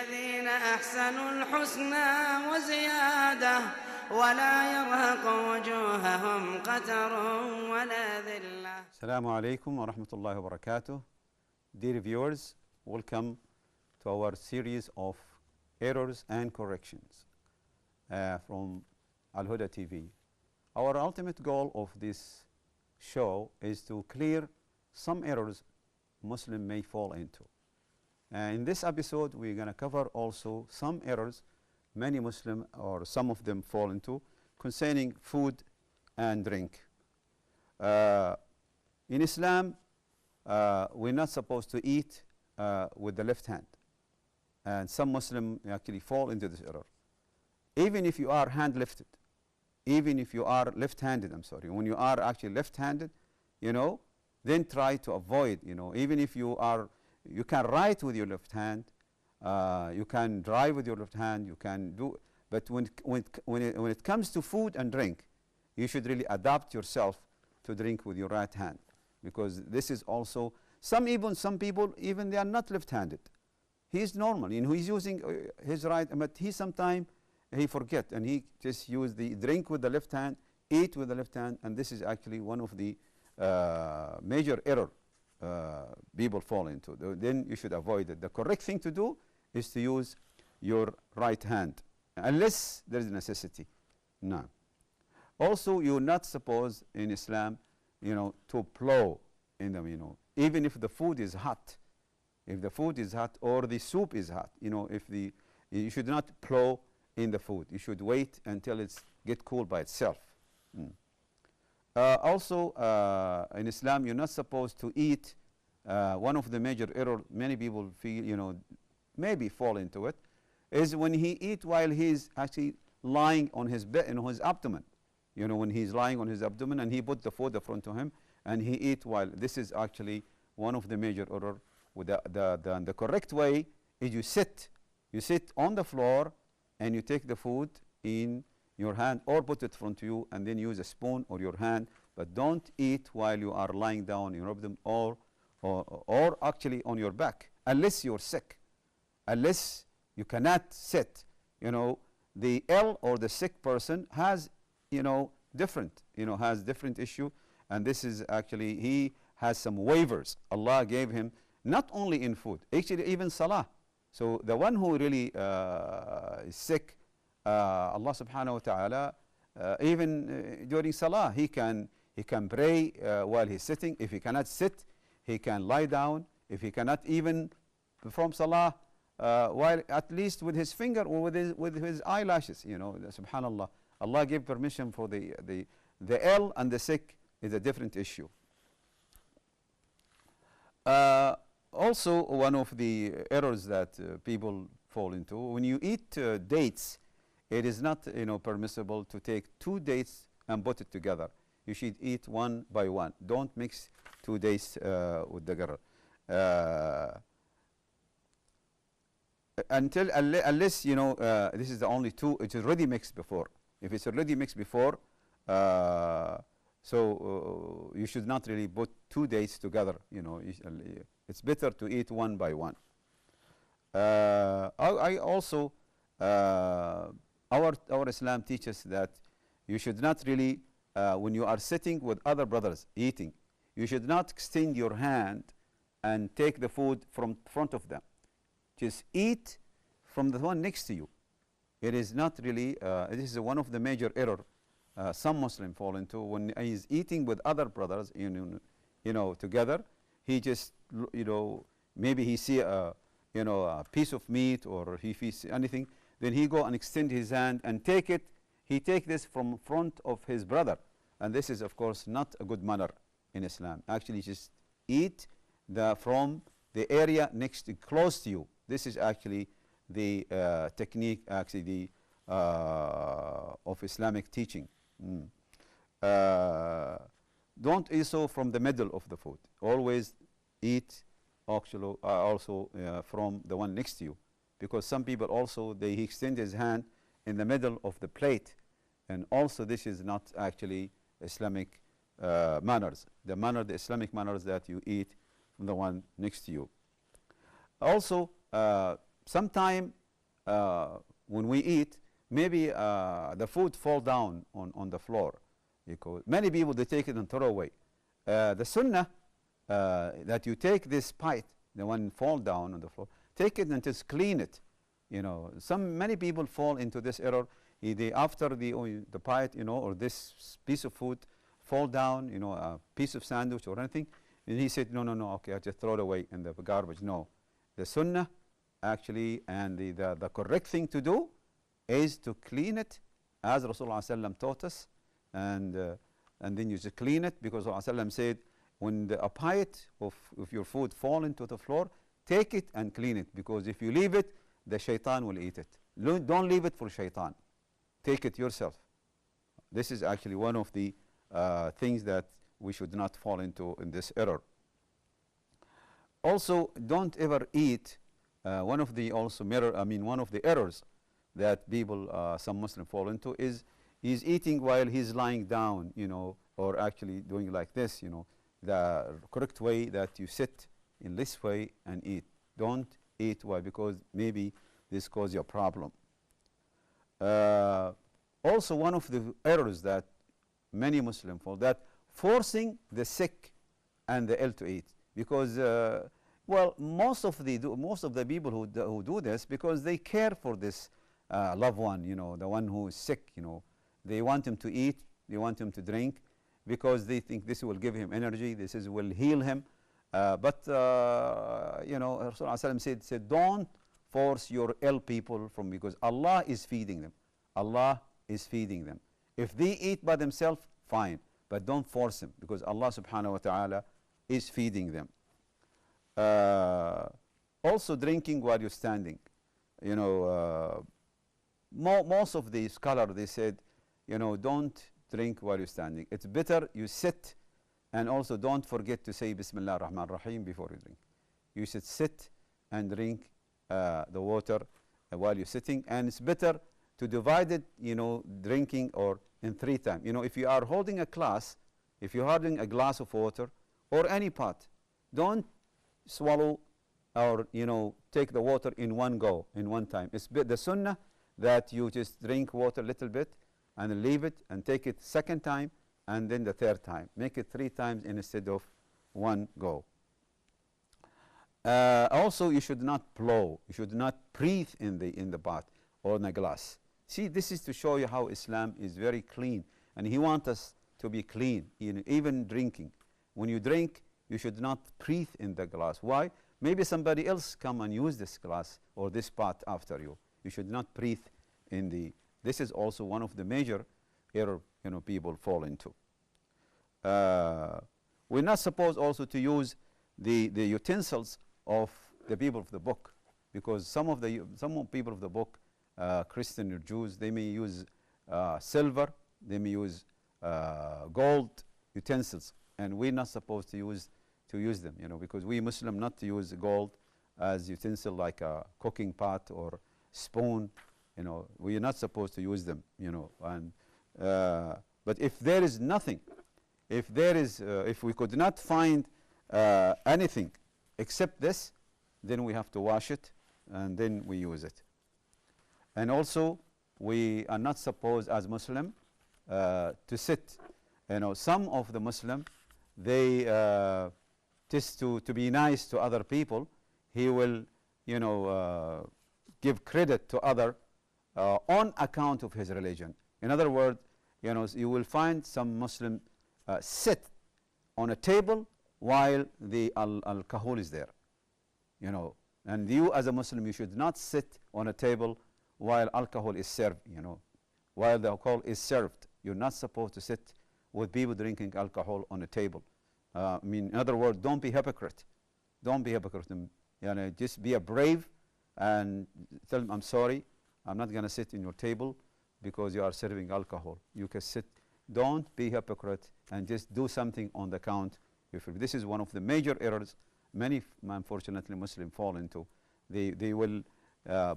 للذين أحسنوا الحسنى وزيادة ولا يرهق وجوههم قتر ولا ذلة. Assalamu alaikum wa rahmatullahi wa barakatuh. Dear viewers, welcome to our series of errors and corrections from Huda Tv. Our ultimate goal of this show is to clear some errors Muslim may fall into. In this episode, we're going to cover also some errors many Muslim or some of them fall into concerning food and drink. In Islam, we're not supposed to eat with the left hand. And some Muslims actually fall into this error. Even if you are hand-lifted, even if you are left-handed, when you are actually left-handed, then try to avoid, even if you can write with your left hand, you can drive with your left hand, you can do, but when it comes to food and drink, you should really adapt yourself to drink with your right hand, because this is also, some people, even they are not left-handed. He's normal, he's using his right, but sometimes he forget and he just use the drink with the left hand, eat with the left hand, and this is actually one of the major error people fall into. Then you should avoid it. The correct thing to do is to use your right hand, unless there is necessity. No. Also, you're not supposed in Islam, to plow in them, even if the food is hot. If the food is hot or the soup is hot, you should not plow in the food. You should wait until it's get cool by itself. Also, in Islam, you're not supposed to eat. One of the major errors many people feel, maybe fall into it, is when he eat while he's actually lying on his bed, his abdomen. When he's lying on his abdomen and he put the food in front of him and he eat while. This is actually one of the major errors. The correct way is you sit on the floor and you take the food in your hand or put it in front of you and then use a spoon or your hand, but don't eat while you are lying down in your abdomen or actually on your back, unless you're sick, unless you cannot sit. The ill or the sick person has different issue, and this is actually, he has some waivers Allah gave him, not only in food, actually even salah. So the one who really is sick, Allah subhanahu wa ta'ala, even during salah, he can pray while he's sitting. If he cannot sit, he can lie down. If he cannot even perform salah, while at least with his finger or with his eyelashes, subhanallah. Allah gave permission for the ill and the sick is a different issue. Also, one of the errors that people fall into, when you eat dates, it is not permissible to take 2 dates and put it together. You should eat one by one. Don't mix 2 dates with the unless this is the only 2. It's already mixed before. If it's already mixed before, so you should not really put 2 dates together. It's better to eat one by one. I also, our Islam teaches that you should not really, when you are sitting with other brothers eating, you should not extend your hand and take the food from front of them. Just eat from the one next to you. It is not really, this is one of the major errors some Muslims fall into. When he's eating with other brothers, together, he just, maybe he see a piece of meat or he sees anything, then he go and extend his hand and take it. He take this from front of his brother, and this is of course not a good manner in Islam. Actually, just eat from the area close to you. This is actually the technique, actually of Islamic teaching. Don't eat so from the middle of the food. Always eat actually also from the one next to you, because some people also they extend his hand in the middle of the plate, and also this is not actually Islamic manners. The Islamic manners that you eat from the one next to you. Also, sometime when we eat, maybe the food fall down on the floor. Because many people, they take it and throw away. The sunnah that you take this pint, the one fall down on the floor, take it and just clean it. You know, many people fall into this error. After the pint, you know, or this piece of food fall down, you know, a piece of sandwich or anything, and he said, no, okay, I just throw it away in the garbage. No, the sunnah actually, and the correct thing to do is to clean it as Rasulullah ﷺ taught us, and then you just clean it, because Rasulullah ﷺ said, when a pint of your food fall into the floor, take it and clean it, because if you leave it, the shaitan will eat it. Don't leave it for shaitan. Take it yourself. This is actually one of the things that we should not fall into in this error. Also, don't ever eat. One of the errors that people, some Muslims fall into is eating while he's lying down, you know, or actually doing like this, you know. The correct way that you sit in this way and eat. Don't eat. Why? Because maybe this causes you a problem. Also, one of the errors that many Muslims fall, that forcing the sick and the ill to eat, because well, most of the people who do this, because they care for this loved one, you know, the one who is sick, you know, they want him to eat, they want him to drink, because they think this will give him energy, will heal him. But you know, Rasulullah said, don't force your ill people because Allah is feeding them. Allah is feeding them. If they eat by themselves, fine, but don't force them, because Allah subhanahu wa ta'ala is feeding them. Also, drinking while you're standing. You know, most of the scholars, they said, you know, don't drink while you're standing. It's better you sit, and also don't forget to say Bismillah ar-Rahman ar-Rahim before you drink. You should sit and drink the water while you're sitting, and it's better to divide it, you know, drinking or in 3 times. You know, if you are holding a glass, if you're holding a glass of water or any pot, don't swallow or, you know, take the water in one go, in one time. It's the sunnah that you just drink water a little bit and leave it and take it second time and then the third time. Make it 3 times instead of one go. Also, you should not blow. You should not breathe in the pot or in a glass. See, this is to show you how Islam is very clean, and he wants us to be clean, even drinking. When you drink, you should not breathe in the glass. Why? Maybe somebody else come and use this glass or this pot after you. You should not breathe in the. This is also one of the major error, you know, people fall into. We're not supposed also to use the utensils of the people of the book, because some people of the book, Christian or Jews, they may use silver, they may use gold utensils, and we're not supposed to use them, you know, because we Muslim not to use gold as utensil like a cooking pot or spoon, you know, we are not supposed to use them, you know. And but if there is nothing, if we could not find anything except this, then we have to wash it and then we use it. And also, we are not supposed as Muslim to sit. You know, some of the Muslim, they just to be nice to other people, he will, you know, give credit to other on account of his religion. In other words, you know, you will find some Muslim sit on a table while the alcohol is there, you know. And you as a Muslim, you should not sit on a table while alcohol is served, you know. While the alcohol is served, you're not supposed to sit with people drinking alcohol on a table. I mean, in other words, don't be hypocrite. Don't be hypocrite. You know, just be a brave and tell them, I'm sorry, I'm not going to sit in your table because you are serving alcohol. You can sit. Don't be hypocrite and just do something on the count. This is one of the major errors many, unfortunately, Muslims fall into. They will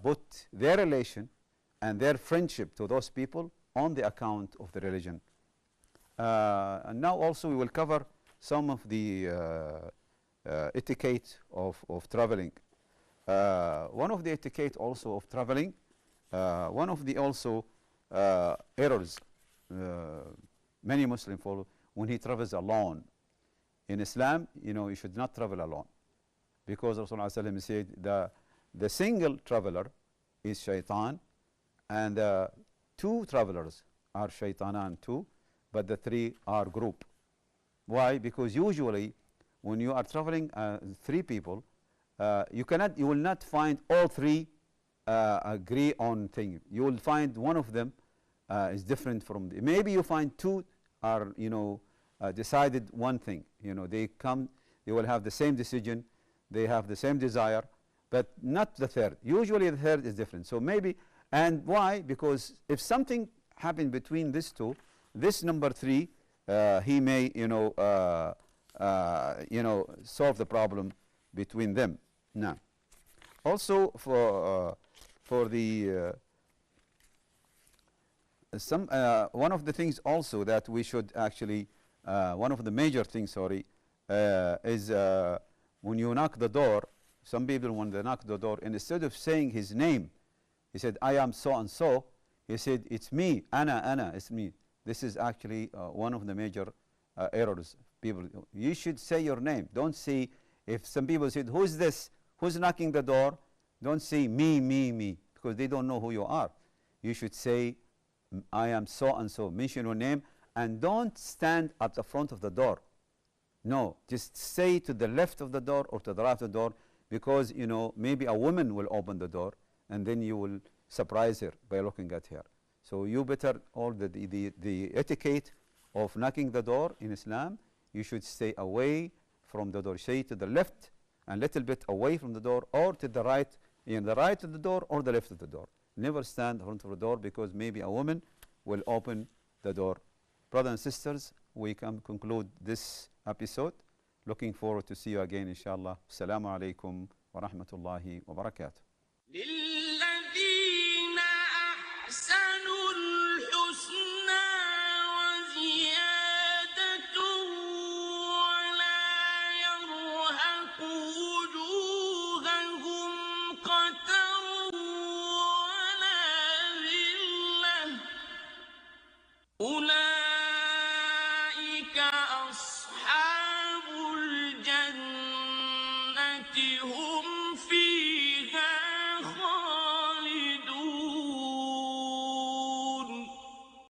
put their relation and their friendship to those people on the account of the religion. And now also we will cover some of the etiquette of traveling. one of the etiquette also of traveling, one of the also errors many Muslims follow when he travels alone. In Islam, you should not travel alone, because Rasulullah ﷺ said the single traveler is shaitan, and two travelers are shaitanan too, but the three are group. Why? Because usually when you are traveling three people, you will not find all three agree on thing. You will find one of them is different from maybe you find two are decided one thing. They will have the same decision, they have the same desire, but not the third. Usually the third is different. So maybe, and why? Because if something happened between these two, this number three, he may solve the problem between them. Now, also for the one of the things also that we should actually, one of the major things, sorry, is when you knock the door. Some people, when they knock the door, and instead of saying his name, he said, "I am so and so." He said, "It's me, Ana, it's me." This is actually one of the major errors. People, you should say your name. Don't say, if some people said, "Who's this? Who's knocking the door?" Don't say me, because they don't know who you are. You should say, "I am so and so." Mention your name, and don't stand at the front of the door. No, just say to the left of the door or to the right of the door, because maybe a woman will open the door, and then you will surprise her by looking at her. So you better, all the etiquette of knocking the door in Islam, you should stay away from the door. Say to the left and little bit away from the door, or to the right, the right of the door or the left of the door. Never stand in front of the door, because maybe a woman will open the door. Brothers and sisters, we can conclude this episode. Looking forward to see you again, inshallah. Assalamu alaikum wa rahmatullahi wa barakatuh.